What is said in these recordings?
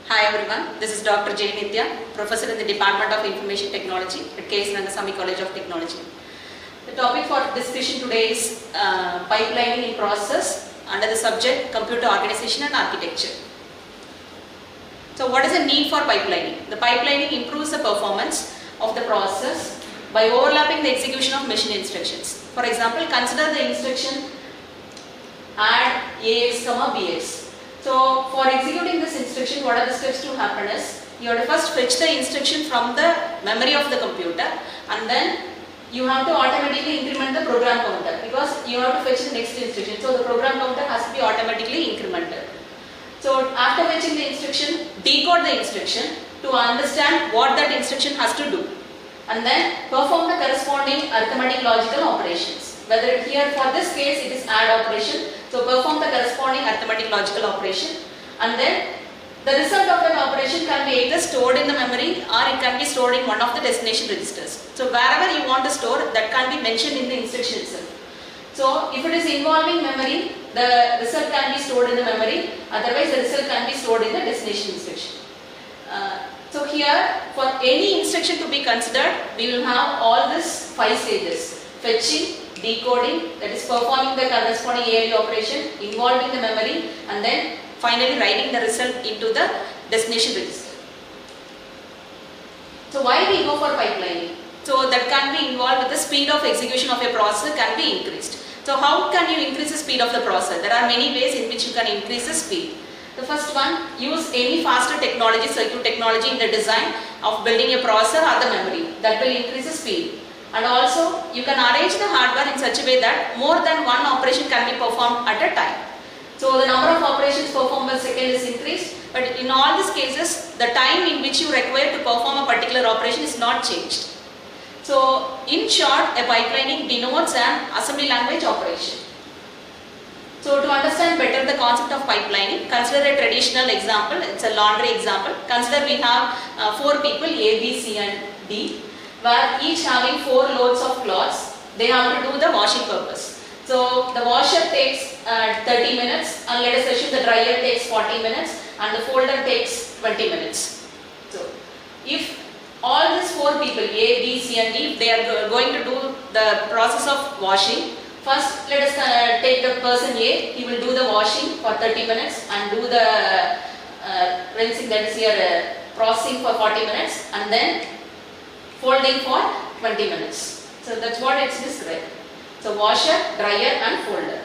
Hi everyone, this is Dr. J. Nitya, Professor in the Department of Information Technology at K.S.Rangasamy College of Technology. The topic for discussion today is pipelining in process under the subject Computer Organization and Architecture. So what is the need for pipelining? The pipelining improves the performance of the process by overlapping the execution of machine instructions. For example, consider the instruction add AX, BX. So for executing this instruction, what are the steps to happen is, you have to first fetch the instruction from the memory of the computer, and then you have to automatically increment the program counter because you have to fetch the next instruction. So the program counter has to be automatically incremented. So after fetching the instruction, decode the instruction to understand what that instruction has to do, and then perform the corresponding arithmetic logical operations. Whether here for this case it is add operation, so perform the corresponding arithmetic logical operation, and then the result of that operation can be either stored in the memory or it can be stored in one of the destination registers. So wherever you want to store, that can be mentioned in the instruction itself. So if it is involving memory, the result can be stored in the memory, otherwise the result can be stored in the destination instruction. So here for any instruction to be considered, we will have all these 5 stages: fetching, decoding, that is performing the corresponding ALU operation, involving the memory, and then finally writing the result into the destination register. So why we go for pipelining? So that can be involved with the speed of execution of a process can be increased. So how can you increase the speed of the process? There are many ways in which you can increase the speed. The first one, use any faster technology, circuit technology in the design of building a processor or the memory. That will increase the speed. And also, you can arrange the hardware in such a way that more than one operation can be performed at a time. So the number of operations performed per second is increased, but in all these cases, the time in which you require to perform a particular operation is not changed. So in short, a pipelining denotes an assembly language operation. So to understand better the concept of pipelining, consider a traditional example. It's a laundry example. Consider we have 4 people, A, B, C and D, where each having 4 loads of cloths. They have to do the washing purpose. So the washer takes 30 minutes, and let us assume the dryer takes 40 minutes and the folder takes 20 minutes. So if all these 4 people, A, B, C and D, they are going to do the process of washing. First, let us take the person A. He will do the washing for 30 minutes and do the rinsing, that is here processing for 40 minutes, and then folding for 20 minutes. So that's what it's described. So washer, dryer and folder.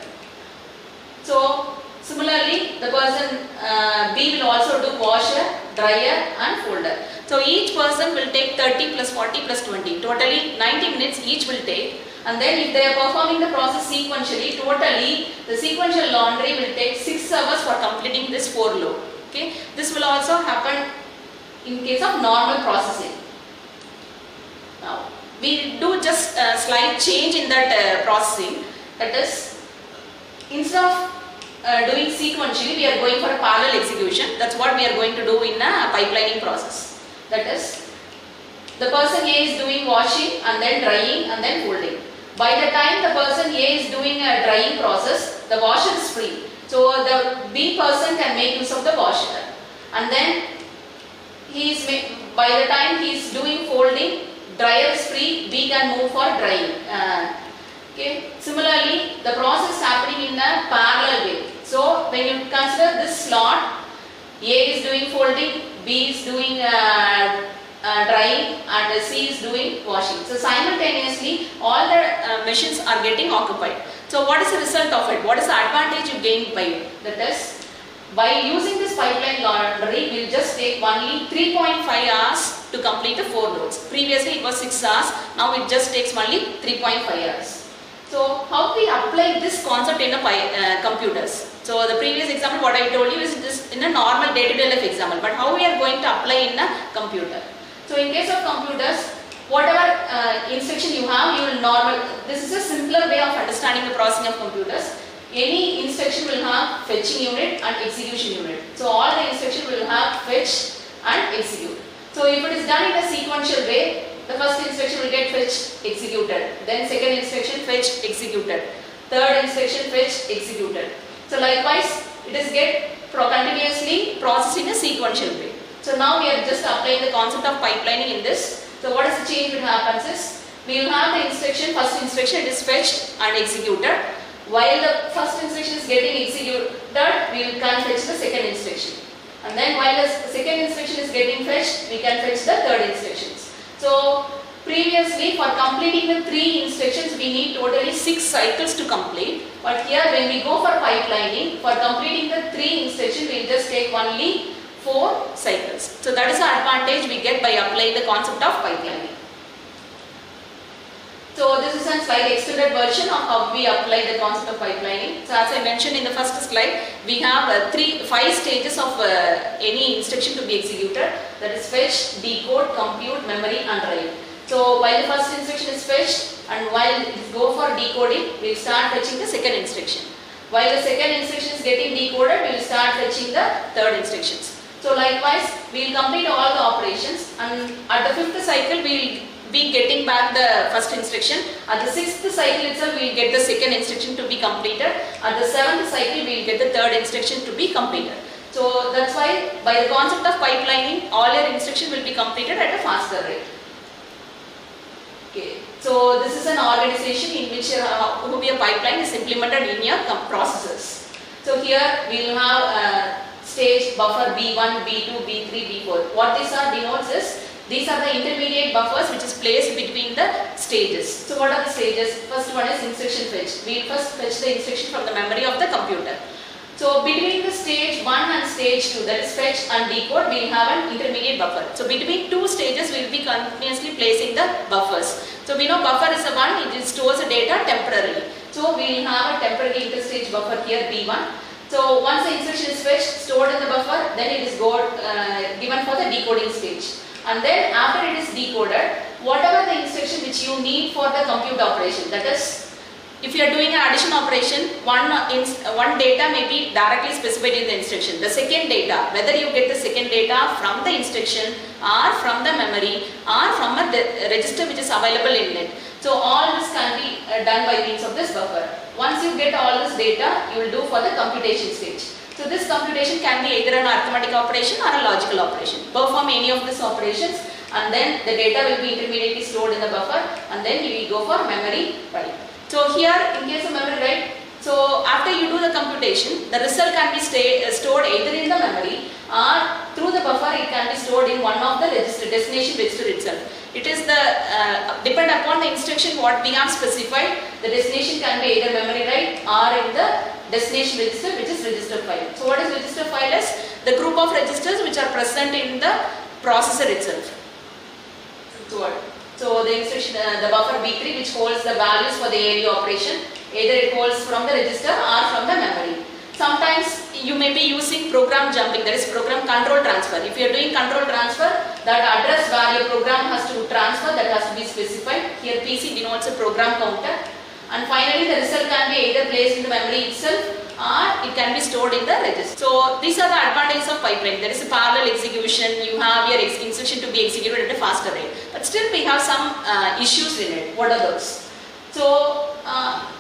So similarly, the person B will also do washer, dryer and folder. So each person will take 30 plus 40 plus 20. Totally 90 minutes each will take. And then if they are performing the process sequentially, totally the sequential laundry will take 6 hours for completing this 4 load. Okay. This will also happen in case of normal processing. Now, we do just a slight change in that processing. That is, instead of doing sequentially, we are going for a parallel execution. That's what we are going to do in a pipelining process. That is, the person A is doing washing and then drying and then folding. By the time the person A is doing a drying process, the washer is free. So the B person can make use of the washer. And then by the time he is doing folding, dryer is free, B can move for drying. Okay. Similarly, the process is happening in a parallel way. So when you consider this slot, A is doing folding, B is doing drying and C is doing washing. So simultaneously all the machines are getting occupied. So what is the result of it? What is the advantage you gain by it? That is, by using this pipeline laundry, we will just take only 3.5 hours to complete the 4 loads. Previously it was 6 hours, now it just takes only 3.5 hours. So how we apply this concept in a computers? So the previous example what I told you is just in a normal day-to-day life example, but how we are going to apply in a computer? So in case of computers, whatever instruction you have, you will this is a simpler way of understanding the processing of computers. Any instruction will have fetching unit and execution unit. So all the instruction will have fetch and execute. So if it is done in a sequential way, the first instruction will get fetch, executed. Then second instruction fetch, executed. Third instruction fetch, executed. So likewise, it is get continuously process in a sequential way. So now we are just applying the concept of pipelining in this. So what is the change that happens is, we will have the instruction, first instruction it is fetched and executed. While the first instruction is getting executed, we can fetch the second instruction. And then while the second instruction is getting fetched, we can fetch the third instructions. So previously for completing the 3 instructions, we need totally 6 cycles to complete. But here when we go for pipelining, for completing the 3 instructions, we will just take only 4 cycles. So that is the advantage we get by applying the concept of pipelining. So this is a slightly extended version of how we apply the concept of pipelining. So as I mentioned in the first slide, we have 5 stages of any instruction to be executed. That is fetch, decode, compute, memory and write. So while the first instruction is fetched and while it go for decoding, we will start fetching the second instruction. While the second instruction is getting decoded, we will start fetching the third instructions. So likewise, we will complete all the operations, and at the 5th cycle we will be getting back the first instruction. At the 6th cycle itself, we will get the second instruction to be completed. At the 7th cycle, we will get the third instruction to be completed. So that's why by the concept of pipelining, all your instructions will be completed at a faster rate. Okay. So this is an organization in which a pipeline is implemented in your processes. So here we will have stage buffer B1, B2, B3, B4. What these are denotes is, these are the intermediate buffers which is placed between the stages. So what are the stages? First one is instruction fetch. We will first fetch the instruction from the memory of the computer. So between the stage 1 and stage 2, that is fetch and decode, we will have an intermediate buffer. So between 2 stages we will be continuously placing the buffers. So we know buffer is the one, it stores the data temporarily. So we will have a temporary interstage buffer here B1. So once the instruction is fetched, stored in the buffer, then it is given for the decoding stage. And then after it is decoded, whatever the instruction which you need for the compute operation, that is, if you are doing an addition operation, one data may be directly specified in the instruction. The second data, whether you get the second data from the instruction or from the memory or from a register which is available in it. So all this can be done by means of this buffer. Once you get all this data, you will do for the computation stage. So this computation can be either an arithmetic operation or a logical operation. Perform any of these operations and then the data will be intermediately stored in the buffer and then you will go for memory write. So here in case of memory write, so after you do the computation, the result can be stored either in the memory or through the buffer it can be stored in one of the destination register itself. It is the depend upon the instruction what we have specified. The destination can be either memory write or in the destination register, which is register file. So what is register file is the group of registers which are present in the processor itself. So the instruction, the buffer B3 which holds the values for the ALU operation, either it holds from the register or from the memory. Sometimes you may be using program jumping, that is program control transfer. If you are doing control transfer, that address value program has to transfer, that has to be specified. Here PC denotes a program counter. And finally the result can be either placed in the memory itself or it can be stored in the register. So these are the advantages of pipeline. There is a parallel execution, you have your instruction to be executed at a faster rate. But still we have some issues in it. What are those? So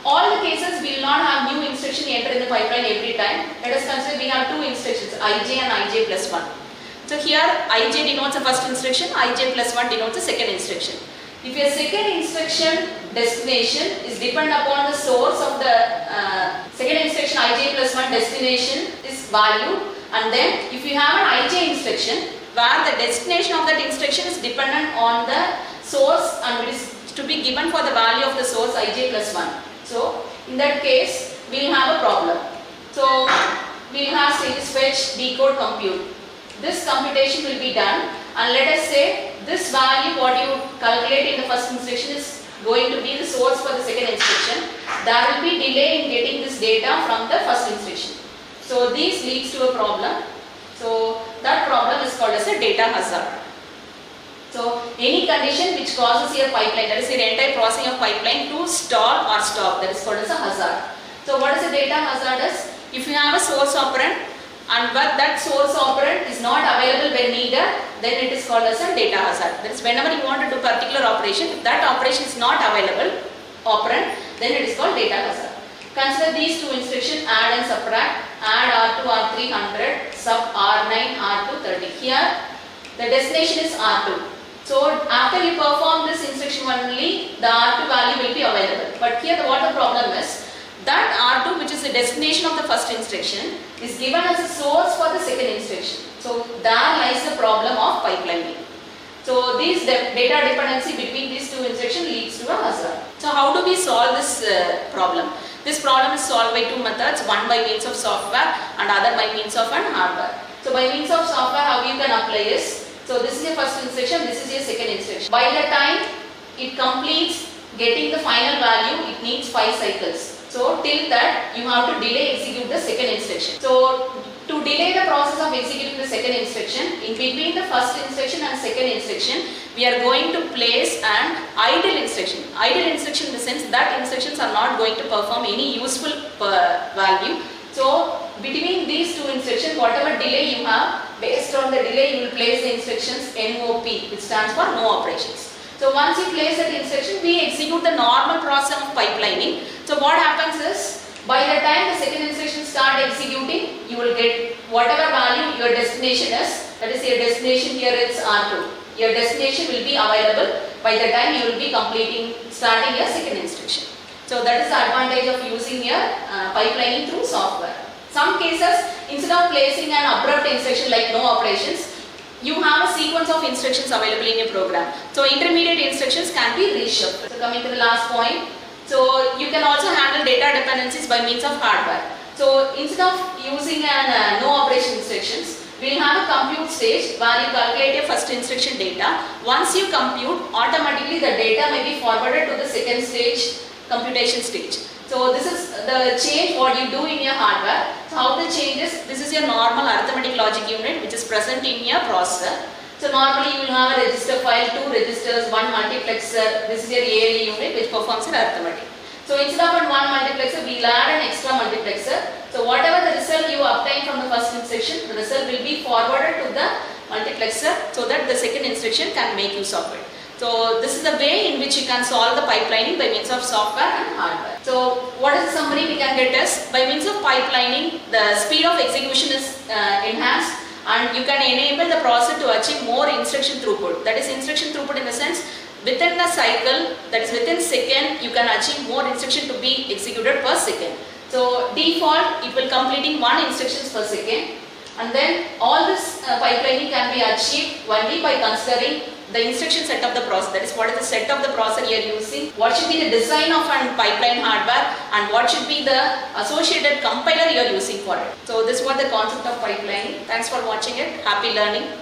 all the cases we will not have new instruction enter in the pipeline every time. Let us consider we have 2 instructions, ij and ij plus 1. So here ij denotes the first instruction, ij plus 1 denotes the second instruction. If your second instruction destination is depend upon the source of the second instruction, ij plus 1 destination is value, and then if you have an ij instruction where the destination of that instruction is dependent on the source and it is to be given for the value of the source ij plus 1. So in that case we will have a problem. So we will have stages fetch, decode, compute. This computation will be done, and let us say this value what you calculate in the first instruction is going to be the source for the second instruction. There will be delay in getting this data from the first instruction. So this leads to a problem. So that problem is called as a data hazard. So any condition which causes your pipeline, that is the entire processing of pipeline to stall or stop, that is called as a hazard. So what is a data hazard is, if you have a source operand and but that source operand is not available when needed, then it is called as a data hazard. That is whenever you want to do particular operation, if that operation is not available operand, then it is called data hazard. Consider these 2 instructions, add and subtract. add R2, R3 100, sub R9, R2 30. Here the destination is R2. So after you perform this instruction only, the R2 value will be available. But here what the problem is, that R2, which is the destination of the first instruction, is given as a source for the second instruction. So there lies the problem of pipelining. So this data dependency between these two instructions leads to a hazard. So how do we solve this problem? This problem is solved by two methods, one by means of software and other by means of an hardware. So by means of software, how you can apply is, so this is your first instruction, this is your second instruction. By the time it completes getting the final value, it needs 5 cycles. So till that you have to delay execute the second instruction. So to delay the process of executing the second instruction, in between the first instruction and second instruction, we are going to place an idle instruction. Idle instruction in the sense that instructions are not going to perform any useful value. So between these two instructions, whatever delay you have, based on the delay you will place the instructions NOP, which stands for no operations. So once you place that instruction, we execute the normal process of pipelining. So what happens is, by the time the second instruction start executing, you will get whatever value your destination is. That is your destination here is R2. Your destination will be available by the time you will be starting your second instruction. So that is the advantage of using your pipelining through software. Some cases, instead of placing an abrupt instruction like no operations, you have a sequence of instructions available in your program. So intermediate instructions can be reshuffled. So coming to the last point, so you can also handle data dependencies by means of hardware. So instead of using an no operation instructions, we will have a compute stage where you calculate your first instruction data. Once you compute, automatically the data may be forwarded to the second stage, computation stage. So this is the change what you do in your hardware. So how the change is, this is your normal arithmetic logic unit which is present in your processor. So normally you will have a register file, 2 registers, 1 multiplexer. This is your ALE unit which performs your arithmetic. So instead of 1 multiplexer, we will add an extra multiplexer. So whatever the result you obtain from the first instruction, the result will be forwarded to the multiplexer so that the second instruction can make use of it. So this is the way in which you can solve the pipelining by means of software and hardware. So what is the summary we can get is, by means of pipelining, the speed of execution is enhanced and you can enable the process to achieve more instruction throughput. That is instruction throughput in the sense, within the cycle, that is within second, you can achieve more instruction to be executed per second. So default, it will completing 1 instructions per second, and then all this pipelining can be achieved only by considering the instruction set of the process. That is, what is the set of the processor you are using, what should be the design of a pipeline hardware, and what should be the associated compiler you are using for it. So this was the concept of pipelining. Thanks for watching it. Happy learning.